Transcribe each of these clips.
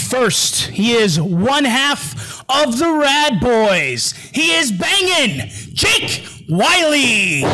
first. He is one half of the Rad Boys. He is banging Jake Wily.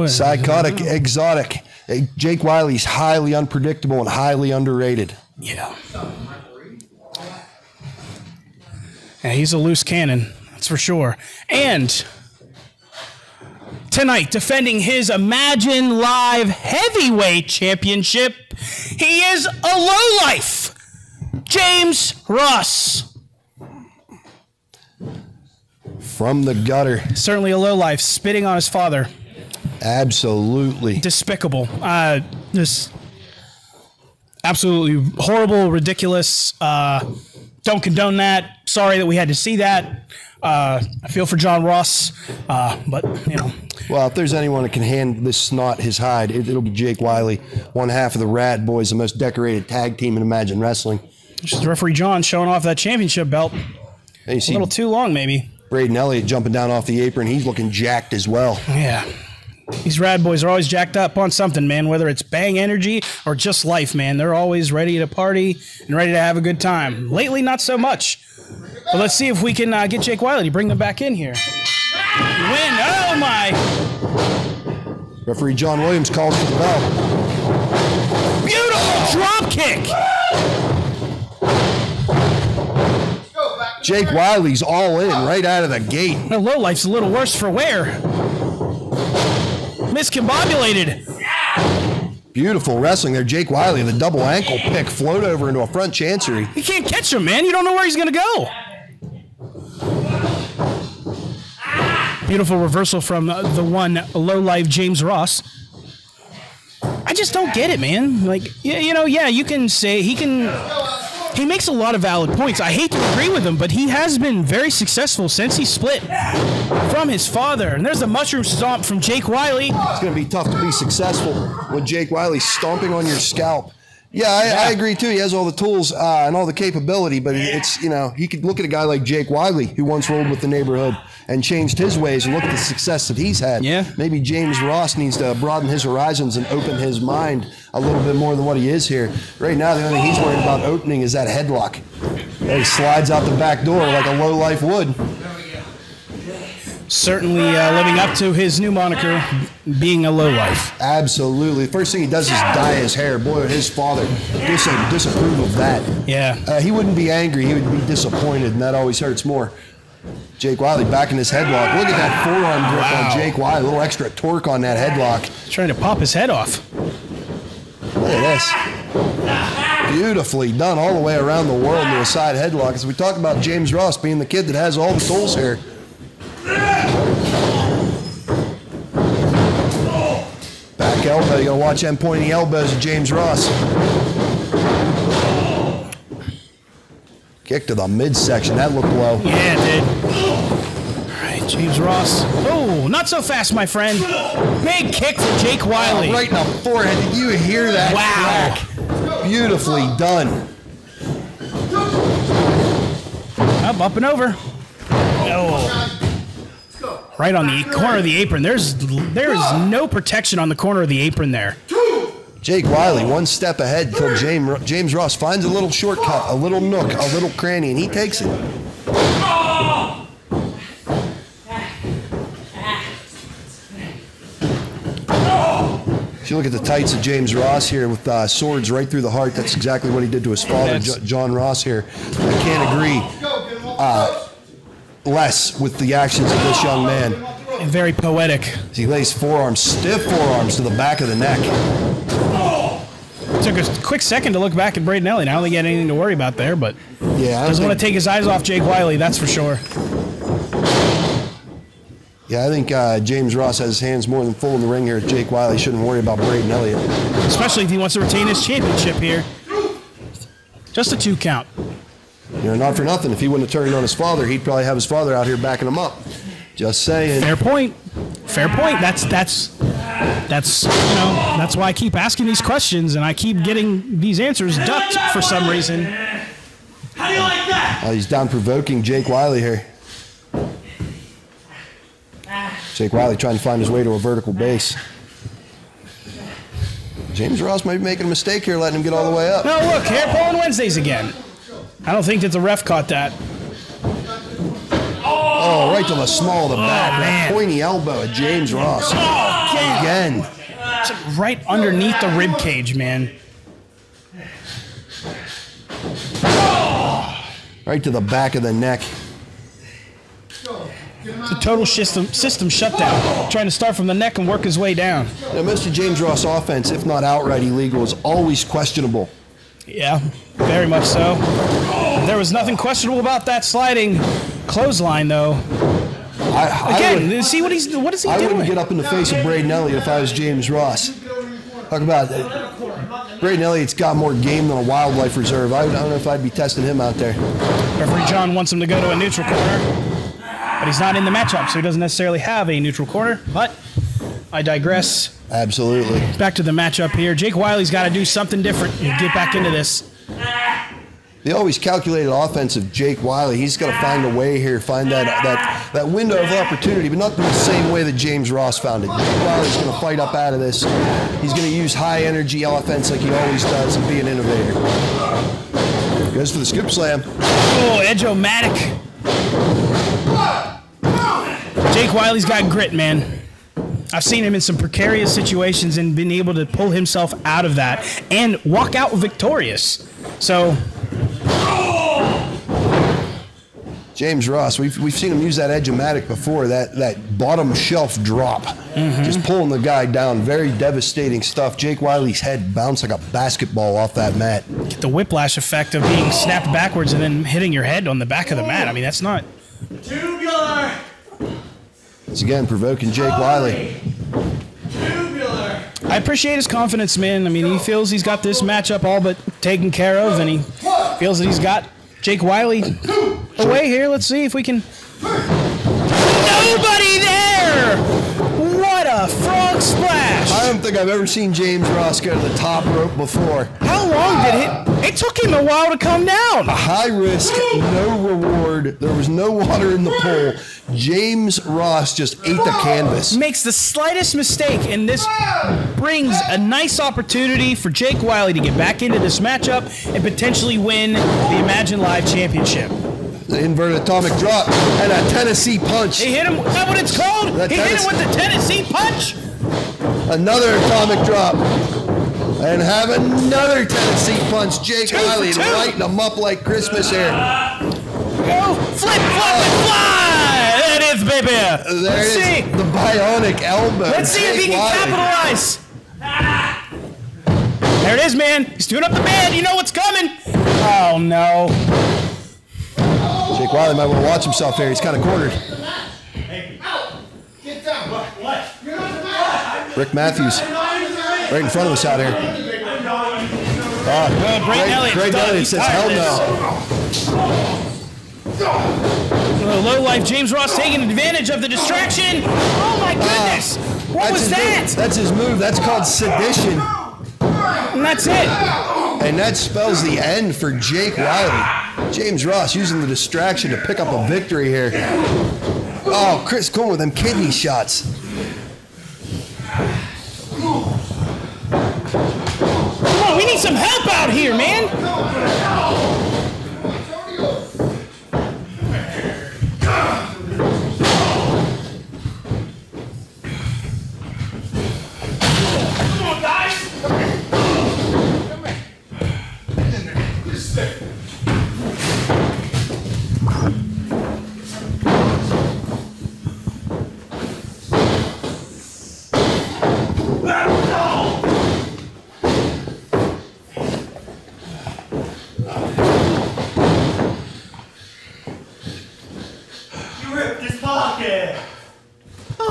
Psychotic, exotic. Jake Wily's highly unpredictable and highly underrated. Yeah. Yeah, he's a loose cannon, that's for sure. And tonight, defending his Imagine Live Heavyweight Championship, he is a lowlife, James Ross. From the gutter. Certainly a lowlife, spitting on his father. Absolutely. Despicable. Just absolutely horrible, ridiculous. Don't condone that. Sorry that we had to see that. I feel for John Ross, but, you know. Well, if there's anyone that can hand this snot his hide, it'll be Jake Wily, one half of the Rad Boys, the most decorated tag team in Imagine Wrestling. Just referee John showing off that championship belt. Hey, you see a little too long, maybe. Braden Elliott jumping down off the apron. He's looking jacked as well. Yeah. These Rad Boys are always jacked up on something, man, whether it's Bang Energy or just life, man. They're always ready to party and ready to have a good time. Lately, not so much. But let's see if we can get Jake Wily to bring them back in here. Win. Oh, my. Referee John Williams calls for the bell. Beautiful drop kick. Jake Wily's all in right out of the gate. The lowlife's a little worse for wear. Miscombobulated. Beautiful wrestling there. Jake Wily, the double ankle pick, float over into a front chancery. You can't catch him, man. You don't know where he's going to go. Beautiful reversal from the one low-life James Ross. I just don't get it, man. Like, you know, yeah, you can say he makes a lot of valid points. I hate to agree with him, but he has been very successful since he split from his father. And there's the mushroom stomp from Jake Wily. It's going to be tough to be successful with Jake Wily stomping on your scalp. Yeah, I agree too. He has all the tools and all the capability, but it's, you know, he could look at a guy like Jake Wily, who once rolled with the neighborhood and changed his ways, and look at the success that he's had. Yeah. Maybe James Ross needs to broaden his horizons and open his mind a little bit more than what he is here. Right now, the only thing he's worried about opening is that headlock. He slides out the back door like a lowlife would. Certainly living up to his new moniker, being a lowlife. Absolutely. The first thing he does is dye his hair. Boy, would his father disapprove of that. Yeah. He wouldn't be angry. He would be disappointed, and that always hurts more. Jake Wily back in his headlock. Look at that forearm grip on Jake Wily. A little extra torque on that headlock. He's trying to pop his head off. Look at this. Beautifully done all the way around the world into a side headlock. As we talk about James Ross being the kid that has all the tools here. Back elbow. You gotta watch them pointing elbows of James Ross. Kick to the midsection. That looked low. Yeah, it did. All right, James Ross. Oh, not so fast, my friend. Big kick for Jake Wily. Right in the forehead. Did you hear that? Wow. Crack? Beautifully done. Up and over. Oh. Right on the corner of the apron. There is no protection on the corner of the apron there. Jake Wily, one step ahead until James Ross finds a little shortcut, a little nook, a little cranny, and he takes it. If you look at the tights of James Ross here with swords right through the heart, that's exactly what he did to his father, John Ross here. I can't agree less with the actions of this young man. And very poetic. He lays forearms, stiff forearms to the back of the neck. Took a quick second to look back at Braden Elliott. I don't think he had anything to worry about there, but yeah, doesn't want to take his eyes off Jake Wily, that's for sure. Yeah, I think James Ross has his hands more than full in the ring here at Jake Wily. Shouldn't worry about Braden Elliott. Especially if he wants to retain his championship here. Just a 2 count. You know, not for nothing. If he wouldn't have turned on his father, he'd probably have his father out here backing him up. Just saying. Fair point. Fair point. That's that's why I keep asking these questions and I keep getting these answers ducked for some reason. How do you like that? He's down provoking Jake Wily here. Jake Wily trying to find his way to a vertical base. James Ross might be making a mistake here, letting him get all the way up. No, look, hair pulling Wednesdays again. I don't think that the ref caught that. Oh, right to the small of the back. That pointy elbow at James Ross. Again. It's like right underneath the rib cage, man. Right to the back of the neck. It's a total system shutdown. Trying to start from the neck and work his way down. Now, Mr. James Ross offense, if not outright illegal, is always questionable. Yeah, very much so. There was nothing questionable about that sliding clothesline, though. Again, see what is he doing? I wouldn't get up in the face of Braden Elliott if I was James Ross. Talk about it. Braden Elliott's got more game than a wildlife reserve. I don't know if I'd be testing him out there. Referee John wants him to go to a neutral corner, but he's not in the matchup, so he doesn't necessarily have a neutral corner. But I digress. Absolutely. Back to the matchup here. Jake Wily's got to do something different and get back into this. The always calculated offense of Jake Wily. He's got to find a way here, find that window of opportunity, but not the same way that James Ross found it. Jake Wily's going to fight up out of this. He's going to use high energy offense like he always does and be an innovator. Goes for the scoop slam. Oh, Edge-O-Matic. Jake Wily's got grit, man. I've seen him in some precarious situations and been able to pull himself out of that and walk out victorious. So, James Ross, we've seen him use that Edge-O-Matic before, that bottom shelf drop. Just pulling the guy down. Very devastating stuff. Jake Wily's head bounced like a basketball off that mat. Get the whiplash effect of being snapped backwards and then hitting your head on the back of the mat. I mean, that's not... Tubular. It's again provoking Jake Wily. Tubular. I appreciate his confidence, man. I mean, he feels he's got this matchup all but taken care of, and he feels that he's got Jake Wily away here. Let's see if we can... Nobody there! What a frog splash! I don't think I've ever seen James Ross go to the top rope before. How long did it... It took him a while to come down. High risk, no reward. There was no water in the pool. James Ross just ate the canvas. Makes the slightest mistake, and this brings a nice opportunity for Jake Wily to get back into this matchup and potentially win the Imagine Live Championship. The inverted atomic drop and a Tennessee punch. He hit him. Is that what it's called? He hit him with the Tennessee punch. Another atomic drop. And have another Tennessee punch. Jake Wily lighting him up like Christmas here. Go flip, flop, and fly. There it is, baby. There it is. The bionic elbow. Let's see if he can capitalize. There it is, man. He's doing up the band. You know what's coming. Oh, no. Jake Wily might want to watch himself here. He's kind of cornered. Get down. What? Rick Matthews right in front of us out here. Braden Elliott says hell no. Low life James Ross taking advantage of the distraction. Oh my goodness. What was that? That's his move. That's called sedition. And that's it. And that spells the end for Jake Wily. James Ross using the distraction to pick up a victory here. Oh, Chris Coleman with them kidney shots. Come on, we need some help out here, man.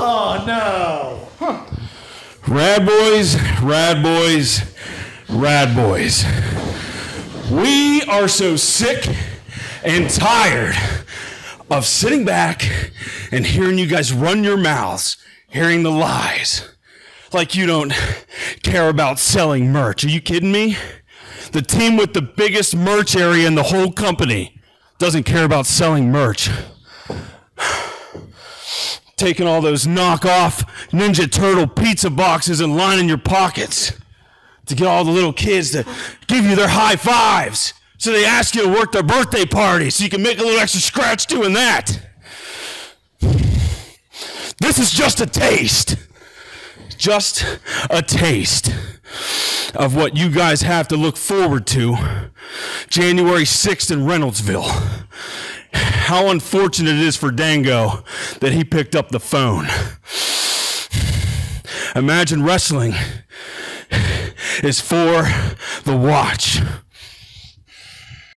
Oh no! Rad boys, rad boys, rad boys. We are so sick and tired of sitting back and hearing you guys run your mouths, hearing the lies. Like you don't care about selling merch. Are you kidding me? The team with the biggest merch area in the whole company doesn't care about selling merch. Taking all those knockoff Ninja Turtle pizza boxes and lining your pockets. to get all the little kids to give you their high fives. So they ask you to work their birthday party so you can make a little extra scratch doing that. This is just a taste. Just a taste of what you guys have to look forward to January 6th in Reynoldsville. How unfortunate it is for Dango that he picked up the phone. Imagine wrestling is for the watch.